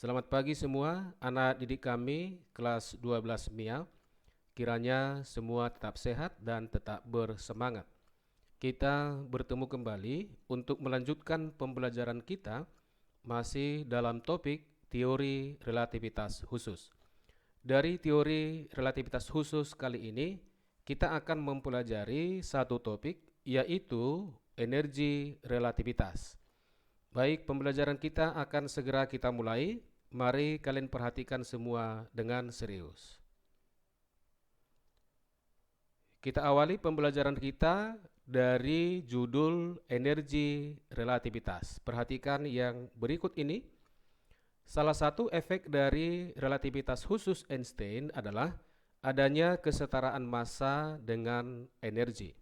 Selamat pagi semua anak didik kami kelas 12 MIA. Kiranya semua tetap sehat dan tetap bersemangat. Kita bertemu kembali untuk melanjutkan pembelajaran kita masih dalam topik teori relativitas khusus. Dari teori relativitas khusus kali ini, kita akan mempelajari satu topik yaitu energi relativitas. Baik, pembelajaran kita akan segera kita mulai. Mari kalian perhatikan semua dengan serius. Kita awali pembelajaran kita dari judul energi relativitas. Perhatikan yang berikut ini. Salah satu efek dari relativitas khusus Einstein adalah adanya kesetaraan massa dengan energi.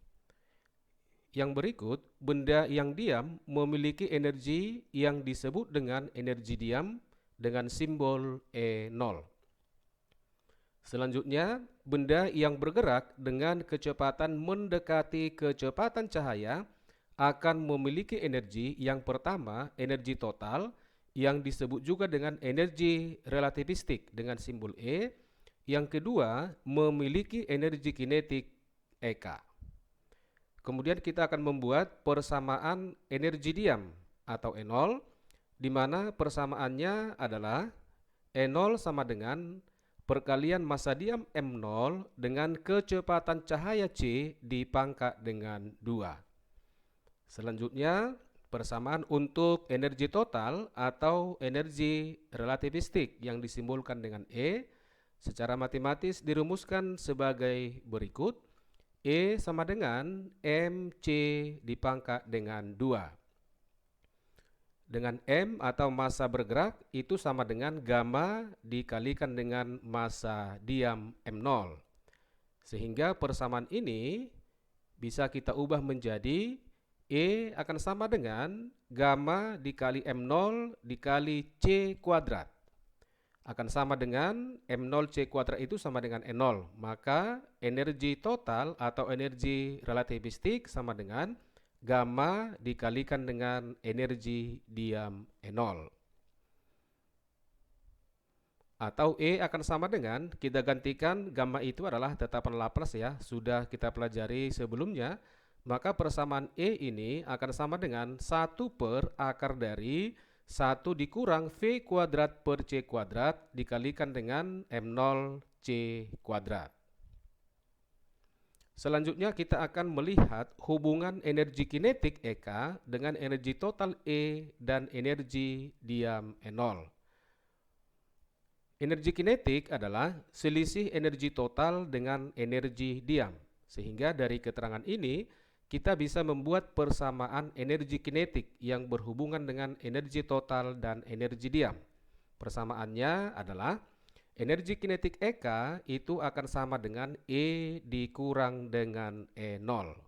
Yang berikut, benda yang diam memiliki energi yang disebut dengan energi diam dengan simbol E0. Selanjutnya, benda yang bergerak dengan kecepatan mendekati kecepatan cahaya akan memiliki energi yang pertama, energi total, yang disebut juga dengan energi relativistik dengan simbol E. Yang kedua, memiliki energi kinetik EK. Kemudian kita akan membuat persamaan energi diam atau E0, di mana persamaannya adalah E0 sama dengan perkalian massa diam M0 dengan kecepatan cahaya C dipangkat dengan 2. Selanjutnya, persamaan untuk energi total atau energi relativistik yang disimbolkan dengan E secara matematis dirumuskan sebagai berikut. E sama dengan MC dipangkat dengan 2. Dengan M atau massa bergerak itu sama dengan gamma dikalikan dengan massa diam M0. Sehingga persamaan ini bisa kita ubah menjadi E akan sama dengan gamma dikali M0 dikali C kuadrat. Akan sama dengan M0 C kuadrat itu sama dengan E0. Maka energi total atau energi relativistik sama dengan gamma dikalikan dengan energi diam E0. Atau E akan sama dengan, kita gantikan gamma itu adalah tetapan Laplace ya, sudah kita pelajari sebelumnya. Maka persamaan E ini akan sama dengan 1 per akar dari 1 dikurang V kuadrat per C kuadrat dikalikan dengan M0 C kuadrat. Selanjutnya kita akan melihat hubungan energi kinetik EK dengan energi total E dan energi diam E0. Energi kinetik adalah selisih energi total dengan energi diam. Sehingga dari keterangan ini kita bisa membuat persamaan energi kinetik yang berhubungan dengan energi total dan energi diam. Persamaannya adalah energi kinetik EK itu akan sama dengan E dikurang dengan E0.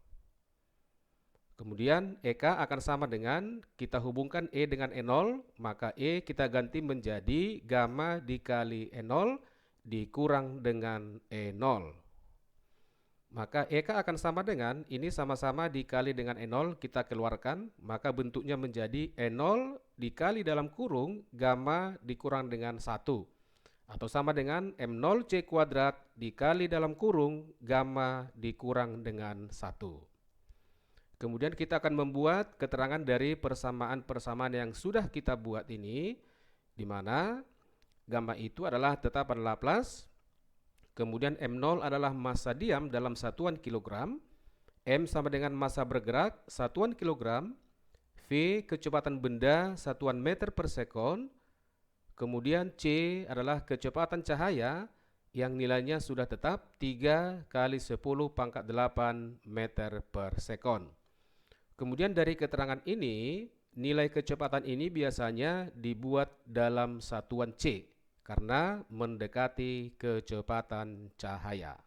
Kemudian EK akan sama dengan, kita hubungkan E dengan E0, maka E kita ganti menjadi gamma dikali E0 dikurang dengan E0. Maka EK akan sama dengan, ini sama-sama dikali dengan E0, kita keluarkan, maka bentuknya menjadi E0 dikali dalam kurung gamma dikurang dengan 1. Atau sama dengan M0 C kuadrat dikali dalam kurung gamma dikurang dengan 1. Kemudian kita akan membuat keterangan dari persamaan-persamaan yang sudah kita buat ini, di mana gamma itu adalah tetapan Laplace. Kemudian M0 adalah massa diam dalam satuan kilogram, M sama dengan massa bergerak satuan kilogram, V kecepatan benda satuan meter per sekon, kemudian C adalah kecepatan cahaya yang nilainya sudah tetap 3 kali 10 pangkat 8 meter per sekon. Kemudian dari keterangan ini, nilai kecepatan ini biasanya dibuat dalam satuan C karena mendekati kecepatan cahaya.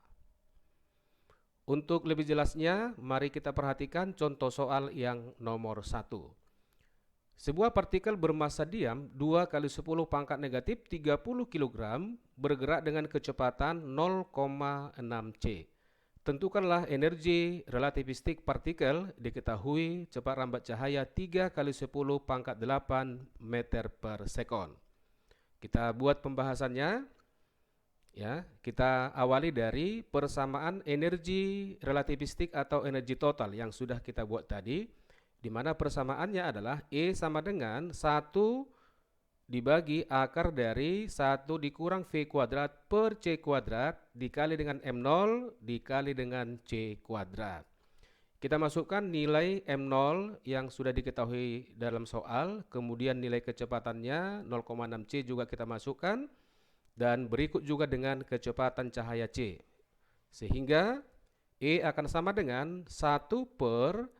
Untuk lebih jelasnya, mari kita perhatikan contoh soal yang nomor 1. Sebuah partikel bermassa diam 2 kali 10 pangkat negatif 30 kg bergerak dengan kecepatan 0,6 C. Tentukanlah energi relativistik partikel, diketahui cepat rambat cahaya 3 kali 10 pangkat 8 meter per sekon. Kita buat pembahasannya. Ya, kita awali dari persamaan energi relativistik atau energi total yang sudah kita buat tadi, di mana persamaannya adalah E sama dengan 1 dibagi akar dari 1 dikurang V kuadrat per C kuadrat dikali dengan M0 dikali dengan C kuadrat. Kita masukkan nilai M0 yang sudah diketahui dalam soal, kemudian nilai kecepatannya 0,6 C juga kita masukkan, dan berikut juga dengan kecepatan cahaya C. Sehingga E akan sama dengan 1 per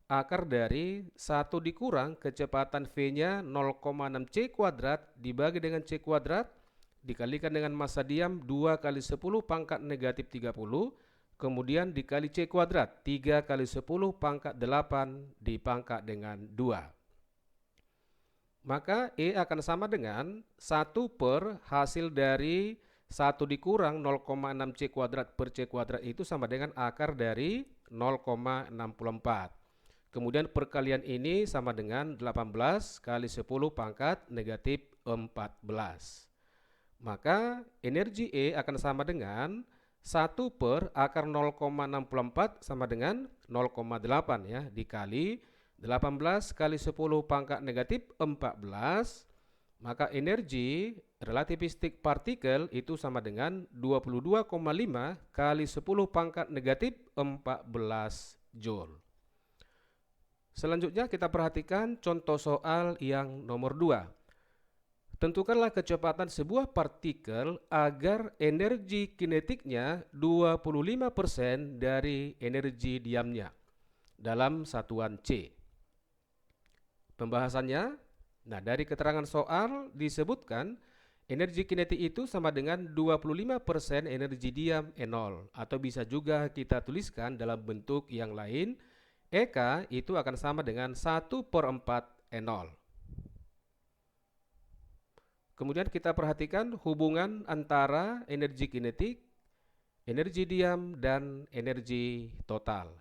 akar dari 1 dikurang kecepatan V-nya 0,6 C kuadrat dibagi dengan C kuadrat dikalikan dengan massa diam 2 kali 10 pangkat negatif 30, kemudian dikali C kuadrat 3 kali 10 pangkat 8 dipangkat dengan 2. Maka E akan sama dengan 1 per hasil dari 1 dikurang 0,6 C kuadrat per C kuadrat itu sama dengan akar dari 0,64. Kemudian perkalian ini sama dengan 18 kali 10 pangkat negatif 14. Maka energi E akan sama dengan 1 per akar 0,64 sama dengan 0,8 ya, dikali 18 kali 10 pangkat negatif 14, maka energi relativistik partikel itu sama dengan 22,5 kali 10 pangkat negatif 14 Joule. Selanjutnya kita perhatikan contoh soal yang nomor 2. Tentukanlah kecepatan sebuah partikel agar energi kinetiknya 25% dari energi diamnya dalam satuan C. Pembahasannya, nah dari keterangan soal disebutkan energi kinetik itu sama dengan 25% energi diam E0, atau bisa juga kita tuliskan dalam bentuk yang lain, EK itu akan sama dengan 1 per 4 E0. Kemudian kita perhatikan hubungan antara energi kinetik, energi diam, dan energi total,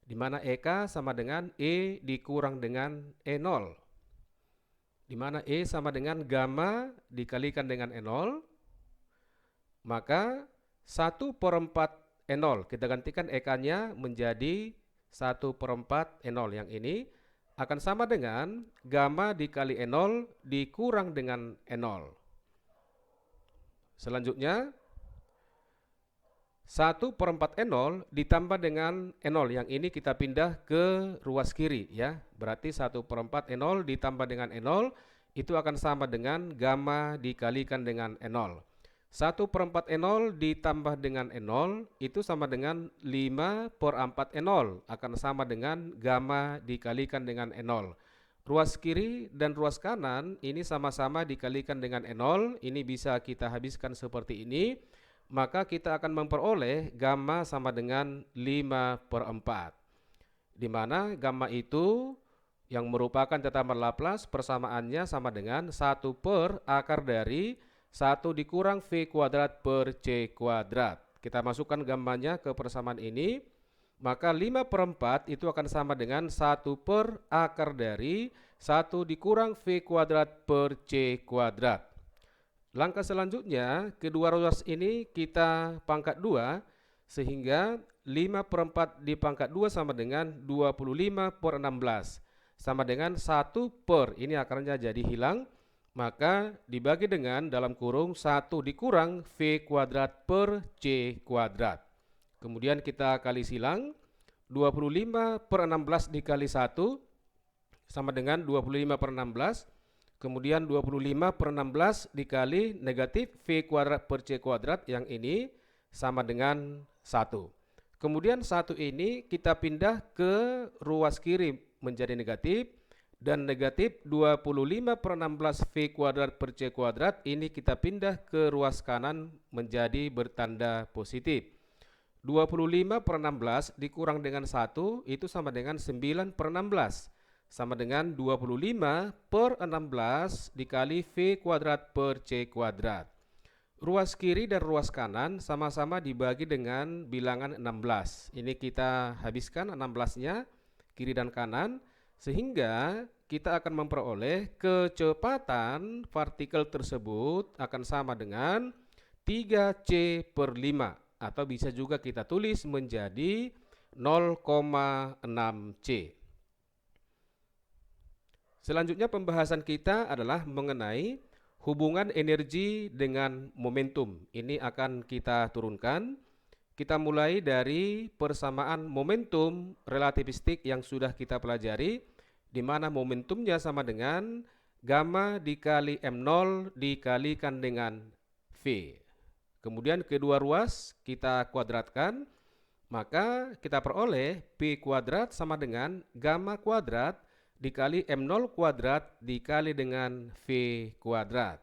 di mana EK sama dengan E dikurang dengan E0, di mana E sama dengan gamma dikalikan dengan E0, maka 1 per 4 E0, kita gantikan EK-nya menjadi 1 per 4 E0 yang ini, akan sama dengan gamma dikali E0 dikurang dengan E0. Selanjutnya, 1 per 4 E0 ditambah dengan E0 yang ini kita pindah ke ruas kiri ya. Berarti 1 per 4 E0 ditambah dengan E0 itu akan sama dengan gamma dikalikan dengan E0. 1 per 4 E0 ditambah dengan E0 itu sama dengan 5 per 4 E0 akan sama dengan gamma dikalikan dengan E0. Ruas kiri dan ruas kanan ini sama-sama dikalikan dengan E0, ini bisa kita habiskan seperti ini. Maka kita akan memperoleh gamma sama dengan 5 per 4. Di mana gamma itu yang merupakan tetaman Laplace persamaannya sama dengan 1 per akar dari 1 dikurang V kuadrat per C kuadrat. Kita masukkan gammanya ke persamaan ini. Maka 5 per 4 itu akan sama dengan 1 per akar dari 1 dikurang V kuadrat per C kuadrat. Langkah selanjutnya, kedua ruas ini kita pangkat 2, sehingga 5 per 4 dipangkat 2 sama dengan 25 per 16. Sama dengan 1 per, ini akarnya jadi hilang, maka dibagi dengan dalam kurung 1 dikurang V kuadrat per C kuadrat. Kemudian kita kali silang, 25 per 16 dikali 1, sama dengan 25 per 16. Kemudian 25 per 16 dikali negatif V kuadrat per C kuadrat yang ini sama dengan 1. Kemudian 1 ini kita pindah ke ruas kiri menjadi negatif, dan negatif 25 per 16 V kuadrat per C kuadrat ini kita pindah ke ruas kanan menjadi bertanda positif. 25 per 16 dikurang dengan 1 itu sama dengan 9 per 16. Sama dengan 25 per 16 dikali V kuadrat per C kuadrat. Ruas kiri dan ruas kanan sama-sama dibagi dengan bilangan 16. Ini kita habiskan 16-nya, kiri dan kanan, sehingga kita akan memperoleh kecepatan partikel tersebut akan sama dengan 3C per 5, atau bisa juga kita tulis menjadi 0,6C. Selanjutnya pembahasan kita adalah mengenai hubungan energi dengan momentum. Ini akan kita turunkan. Kita mulai dari persamaan momentum relativistik yang sudah kita pelajari, di mana momentumnya sama dengan gamma dikali M0 dikalikan dengan V. Kemudian kedua ruas kita kuadratkan, maka kita peroleh P kuadrat sama dengan gamma kuadrat dikali M0 kuadrat dikali dengan V kuadrat.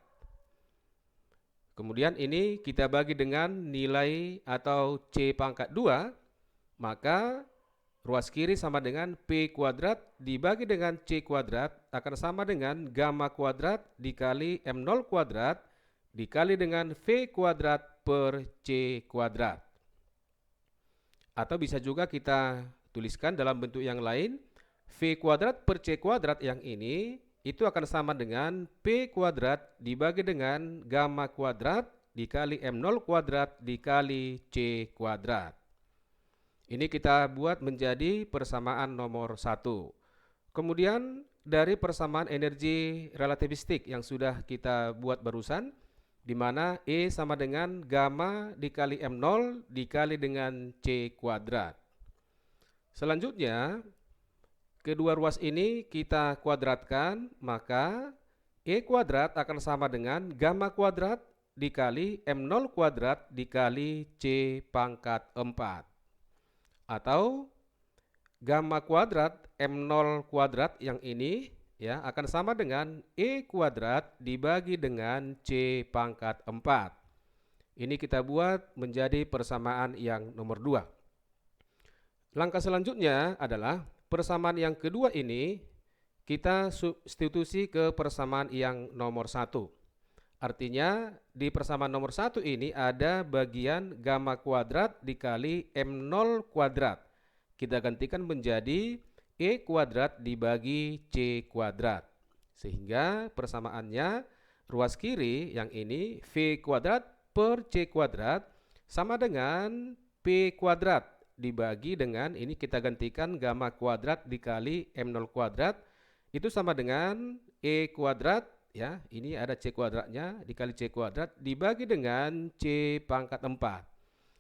Kemudian ini kita bagi dengan nilai atau C pangkat 2, maka ruas kiri sama dengan P kuadrat dibagi dengan C kuadrat akan sama dengan gamma kuadrat dikali M0 kuadrat dikali dengan V kuadrat per C kuadrat. Atau bisa juga kita tuliskan dalam bentuk yang lain, V kuadrat per C kuadrat yang ini itu akan sama dengan P kuadrat dibagi dengan gamma kuadrat dikali M0 kuadrat dikali C kuadrat. Ini kita buat menjadi persamaan nomor 1. Kemudian dari persamaan energi relativistik yang sudah kita buat barusan, di mana E sama dengan gamma dikali M0 dikali dengan C kuadrat. Selanjutnya, kedua ruas ini kita kuadratkan, maka E kuadrat akan sama dengan gamma kuadrat dikali M0 kuadrat dikali C pangkat 4. Atau gamma kuadrat M0 kuadrat yang ini ya akan sama dengan E kuadrat dibagi dengan C pangkat 4. Ini kita buat menjadi persamaan yang nomor 2. Langkah selanjutnya adalah persamaan yang kedua ini kita substitusi ke persamaan yang nomor 1. Artinya di persamaan nomor 1 ini ada bagian gamma kuadrat dikali M0 kuadrat. Kita gantikan menjadi E kuadrat dibagi C kuadrat. Sehingga persamaannya ruas kiri yang ini V kuadrat per C kuadrat sama dengan P kuadrat dibagi dengan ini kita gantikan gamma kuadrat dikali M0 kuadrat itu sama dengan E kuadrat. Ya, ini ada C kuadratnya dikali C kuadrat dibagi dengan C pangkat 4.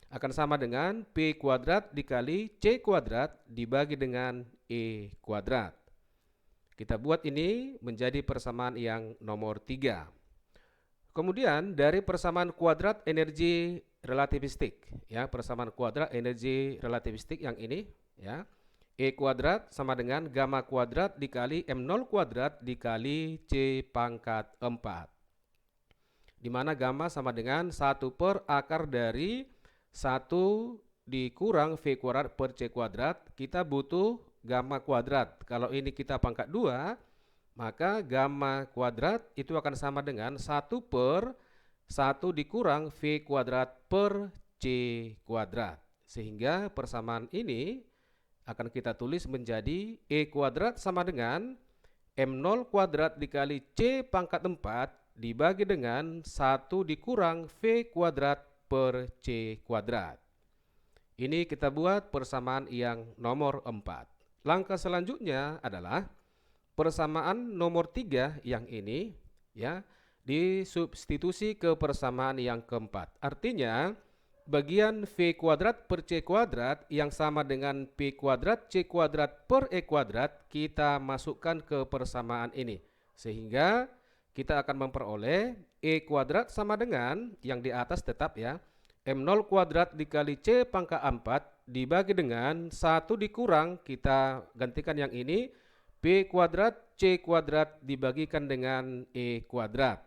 Akan sama dengan P kuadrat dikali C kuadrat dibagi dengan E kuadrat. Kita buat ini menjadi persamaan yang nomor 3. Kemudian dari persamaan kuadrat energi relativistik, ya, persamaan kuadrat energi relativistik yang ini, ya. E kuadrat sama dengan gamma kuadrat dikali M0 kuadrat dikali C pangkat 4. Di mana gamma sama dengan 1 per akar dari 1 dikurang V kuadrat per C kuadrat. Kita butuh gamma kuadrat. Kalau ini kita pangkat 2, maka gamma kuadrat itu akan sama dengan 1 per 1 dikurang V kuadrat per C kuadrat. Sehingga persamaan ini akan kita tulis menjadi E kuadrat sama dengan M0 kuadrat dikali C pangkat 4 dibagi dengan 1 dikurang V kuadrat per C kuadrat. Ini kita buat persamaan yang nomor 4. Langkah selanjutnya adalah persamaan nomor 3 yang ini ya disubstitusi ke persamaan yang keempat. Artinya bagian V kuadrat per C kuadrat yang sama dengan P kuadrat C kuadrat per E kuadrat kita masukkan ke persamaan ini. Sehingga kita akan memperoleh E kuadrat sama dengan yang di atas tetap ya. M0 kuadrat dikali C pangkat 4 dibagi dengan 1 dikurang kita gantikan yang ini P kuadrat C kuadrat dibagikan dengan E kuadrat.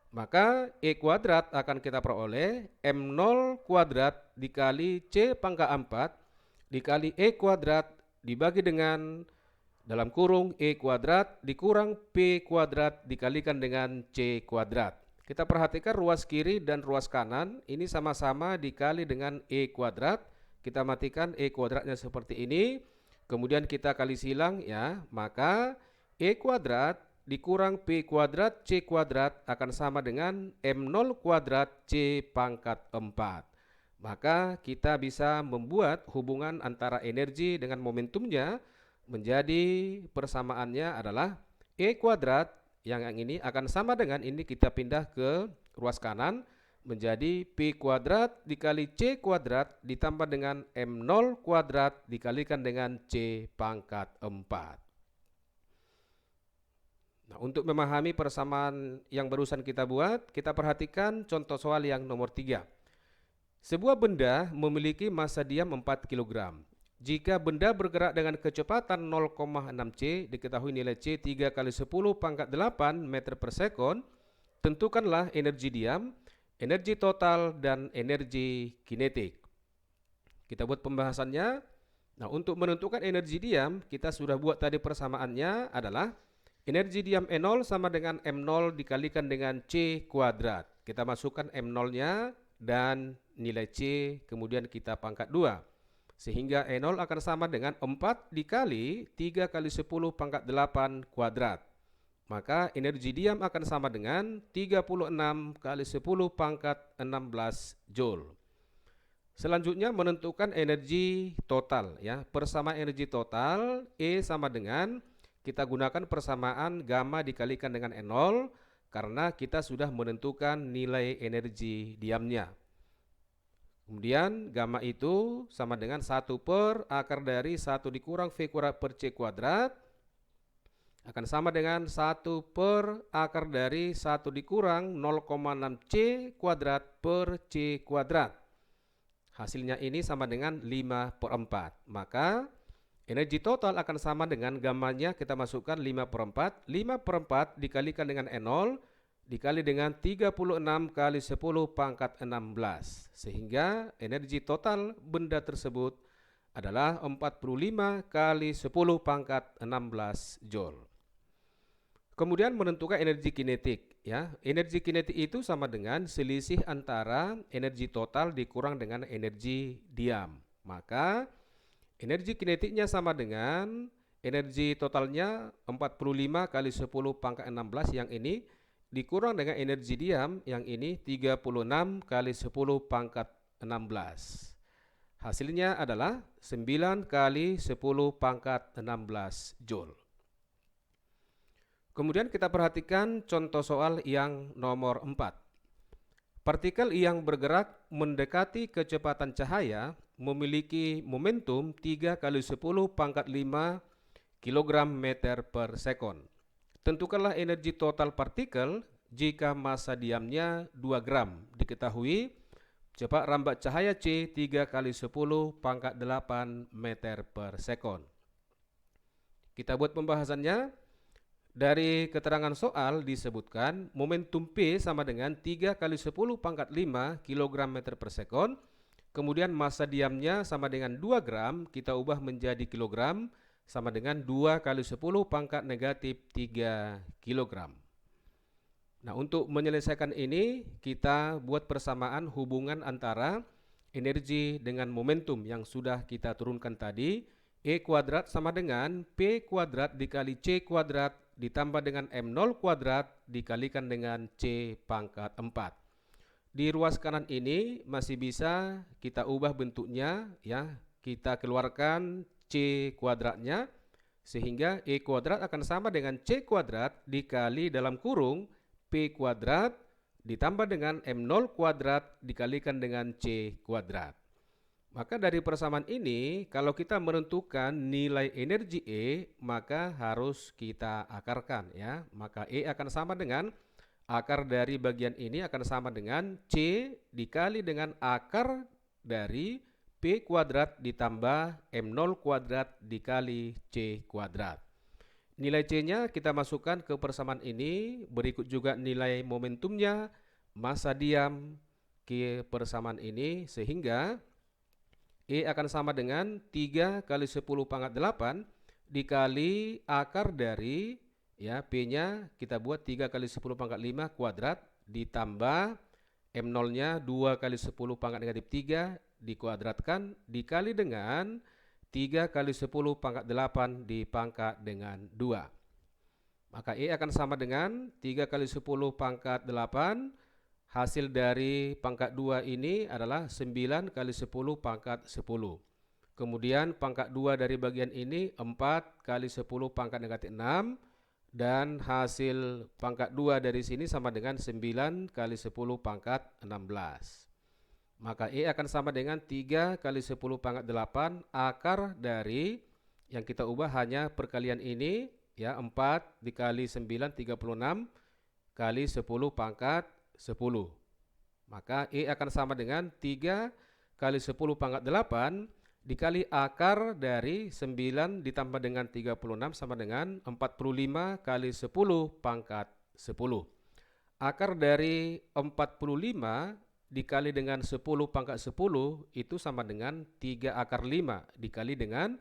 Maka E kuadrat akan kita peroleh M0 kuadrat dikali C pangkat 4 dikali E kuadrat dibagi dengan dalam kurung E kuadrat dikurang P kuadrat dikalikan dengan C kuadrat. Kita perhatikan ruas kiri dan ruas kanan ini sama-sama dikali dengan E kuadrat. Kita matikan E kuadratnya seperti ini. kemudian kita kali silang ya, maka E kuadrat dikurang P kuadrat C kuadrat akan sama dengan M0 kuadrat C pangkat 4. Maka kita bisa membuat hubungan antara energi dengan momentumnya menjadi persamaannya adalah E kuadrat yang ini akan sama dengan ini, kita pindah ke ruas kanan menjadi P kuadrat dikali C kuadrat ditambah dengan M0 kuadrat dikalikan dengan C pangkat 4. Nah, untuk memahami persamaan yang barusan kita buat, kita perhatikan contoh soal yang nomor 3. Sebuah benda memiliki massa diam 4 kg. Jika benda bergerak dengan kecepatan 0,6 C, diketahui nilai C 3 kali 10 pangkat 8 meter per sekon, tentukanlah energi diam, energi total, dan energi kinetik. Kita buat pembahasannya. Nah, untuk menentukan energi diam, kita sudah buat tadi persamaannya adalah energi diam E0 sama dengan M0 dikalikan dengan C kuadrat. Kita masukkan M0-nya dan nilai C, kemudian kita pangkat 2. Sehingga E0 akan sama dengan 4 dikali 3 kali 10 pangkat 8 kuadrat. Maka energi diam akan sama dengan 36 kali 10 pangkat 16 Joule. Selanjutnya menentukan energi total ya. Persamaan energi total E sama dengan, kita gunakan persamaan gamma dikalikan dengan E0 karena kita sudah menentukan nilai energi diamnya. Kemudian gamma itu sama dengan 1 per akar dari 1 dikurang V kuadrat per C kuadrat akan sama dengan 1 per akar dari 1 dikurang 0,6 C kuadrat per C kuadrat. Hasilnya ini sama dengan 5 per 4. Maka energi total akan sama dengan gammanya kita masukkan 5 per 4. 5 per 4 dikalikan dengan E0 dikali dengan 36 kali 10 pangkat 16. Sehingga energi total benda tersebut adalah 45 kali 10 pangkat 16 Joule. Kemudian menentukan energi kinetik ya. Energi kinetik itu sama dengan selisih antara energi total dikurang dengan energi diam. Maka energi kinetiknya sama dengan energi totalnya 45 kali 10 pangkat 16 yang ini dikurang dengan energi diam yang ini 36 kali 10 pangkat 16. Hasilnya adalah 9 kali 10 pangkat 16 Joule. Kemudian kita perhatikan contoh soal yang nomor 4. Partikel yang bergerak mendekati kecepatan cahaya memiliki momentum 3 kali 10 pangkat 5 kg meter per sekon. Tentukanlah energi total partikel jika massa diamnya 2 gram. Diketahui cepat rambat cahaya C 3 kali 10 pangkat 8 meter per sekon. Kita buat pembahasannya. Dari keterangan soal disebutkan momentum P sama dengan 3 kali 10 pangkat 5 kg meter per sekon. Kemudian massa diamnya sama dengan 2 gram, kita ubah menjadi kilogram, sama dengan 2 kali 10 pangkat negatif 3 kg. Nah, untuk menyelesaikan ini, kita buat persamaan hubungan antara energi dengan momentum yang sudah kita turunkan tadi. E kuadrat sama dengan P kuadrat dikali C kuadrat ditambah dengan M0 kuadrat dikalikan dengan C pangkat 4. Di ruas kanan ini masih bisa kita ubah bentuknya ya. Kita keluarkan C kuadratnya sehingga E kuadrat akan sama dengan C kuadrat dikali dalam kurung P kuadrat ditambah dengan M0 kuadrat dikalikan dengan C kuadrat. Maka dari persamaan ini, kalau kita menentukan nilai energi E, maka harus kita akarkan ya. Maka E akan sama dengan akar dari bagian ini akan sama dengan C dikali dengan akar dari P kuadrat ditambah M0 kuadrat dikali C kuadrat. Nilai C-nya kita masukkan ke persamaan ini, berikut juga nilai momentumnya, massa diam ke persamaan ini, sehingga E akan sama dengan 3 kali 10 pangkat 8 dikali akar dari ya P-nya kita buat 3 kali 10 pangkat 5 kuadrat ditambah M0-nya 2 kali 10 pangkat negatif 3 dikuadratkan dikali dengan 3 kali 10 pangkat 8 dipangkat dengan 2. Maka E akan sama dengan 3 kali 10 pangkat 8. Hasil dari pangkat 2 ini adalah 9 kali 10 pangkat 10. Kemudian pangkat 2 dari bagian ini 4 kali 10 pangkat negatif 6. Dan hasil pangkat 2 dari sini sama dengan 9 kali 10 pangkat 16. Maka E akan sama dengan 3 kali 10 pangkat 8 akar dari yang kita ubah hanya perkalian ini, ya, 4 dikali 9, 36 kali 10 pangkat 10. Maka E akan sama dengan 3 kali 10 pangkat 8 dikali akar dari 9 ditambah dengan 36 sama dengan 45 kali 10 pangkat 10. Akar dari 45 dikali dengan 10 pangkat 10 itu sama dengan 3 akar 5 dikali dengan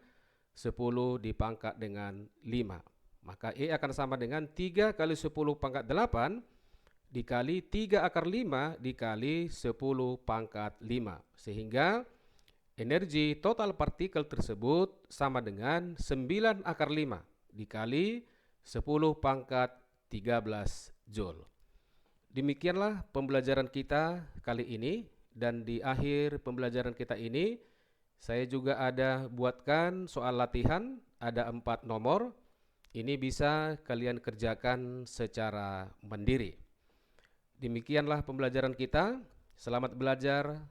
10 dipangkat dengan 5. Maka E akan sama dengan 3 kali 10 pangkat 8 dikali 3 akar 5 dikali 10 pangkat 5. Sehingga energi total partikel tersebut sama dengan 9 akar 5 dikali 10 pangkat 13 Joule. Demikianlah pembelajaran kita kali ini, dan di akhir pembelajaran kita ini saya juga ada buatkan soal latihan, ada 4 nomor. Ini bisa kalian kerjakan secara mandiri. Demikianlah pembelajaran kita. Selamat belajar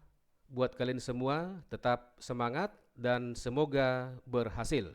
buat kalian semua, tetap semangat dan semoga berhasil.